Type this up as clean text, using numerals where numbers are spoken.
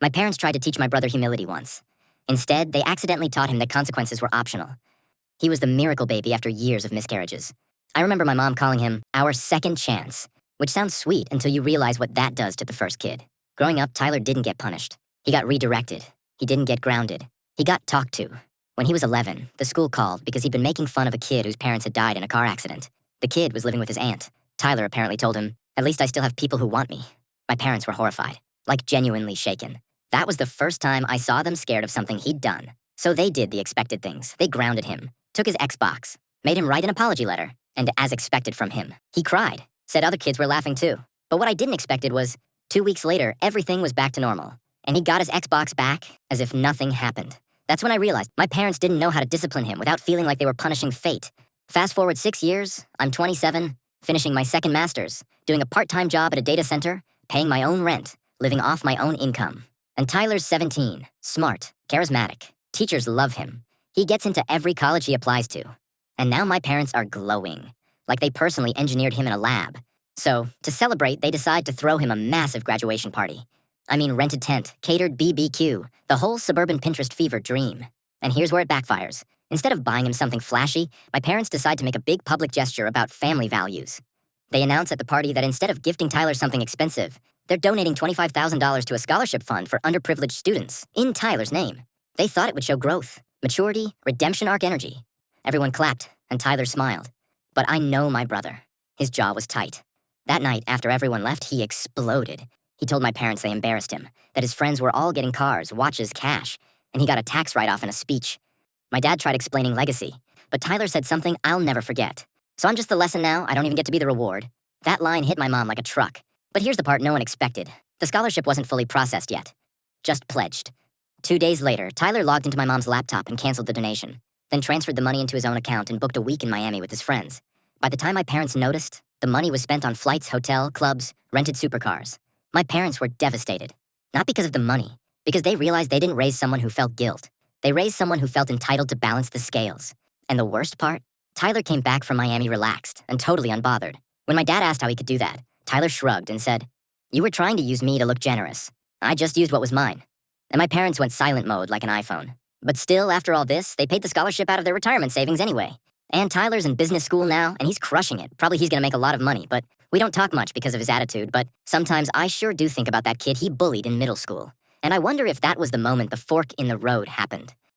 My parents tried to teach my brother humility once. Instead, they accidentally taught him that consequences were optional. He was the miracle baby after years of miscarriages. I remember my mom calling him our second chance, which sounds sweet until you realize what that does to the first kid. Growing up, Tyler didn't get punished. He got redirected. He didn't get grounded. He got talked to. When he was 11, the school called because he'd been making fun of a kid whose parents had died in a car accident. The kid was living with his aunt. Tyler apparently told him, "At least I still have people who want me." My parents were horrified, like genuinely shaken. That was the first time I saw them scared of something he'd done. So they did the expected things. They grounded him, took his Xbox, made him write an apology letter, and as expected from him, he cried, said other kids were laughing too. But what I didn't expected was, 2 weeks later, everything was back to normal, and he got his Xbox back as if nothing happened. That's when I realized my parents didn't know how to discipline him without feeling like they were punishing fate. Fast forward 6 years, I'm 27, finishing my second master's, doing a part-time job at a data center, paying my own rent, living off my own income. And Tyler's 17, smart, charismatic. Teachers love him. He gets into every college he applies to. And now my parents are glowing, like they personally engineered him in a lab. So, to celebrate, they decide to throw him a massive graduation party. I mean, rented tent, catered BBQ, the whole suburban Pinterest fever dream. And here's where it backfires. Instead of buying him something flashy, my parents decide to make a big public gesture about family values. They announce at the party that instead of gifting Tyler something expensive, they're donating $25,000 to a scholarship fund for underprivileged students, in Tyler's name. They thought it would show growth, maturity, redemption arc energy. Everyone clapped, and Tyler smiled. But I know my brother. His jaw was tight. That night, after everyone left, he exploded. He told my parents they embarrassed him, that his friends were all getting cars, watches, cash, and he got a tax write-off in a speech. My dad tried explaining legacy, but Tyler said something I'll never forget. "So I'm just the lesson now, I don't even get to be the reward." That line hit my mom like a truck. But here's the part no one expected. The scholarship wasn't fully processed yet. Just pledged. 2 days later, Tyler logged into my mom's laptop and canceled the donation, then transferred the money into his own account and booked a week in Miami with his friends. By the time my parents noticed, the money was spent on flights, hotel, clubs, rented supercars. My parents were devastated. Not because of the money, because they realized they didn't raise someone who felt guilt. They raised someone who felt entitled to balance the scales. And the worst part? Tyler came back from Miami relaxed and totally unbothered. When my dad asked how he could do that, Tyler shrugged and said, "You were trying to use me to look generous. I just used what was mine." And my parents went silent mode like an iPhone. But still, after all this, they paid the scholarship out of their retirement savings anyway. And Tyler's in business school now, and he's crushing it. Probably he's gonna make a lot of money, but we don't talk much because of his attitude, but sometimes I sure do think about that kid he bullied in middle school. And I wonder if that was the moment the fork in the road happened.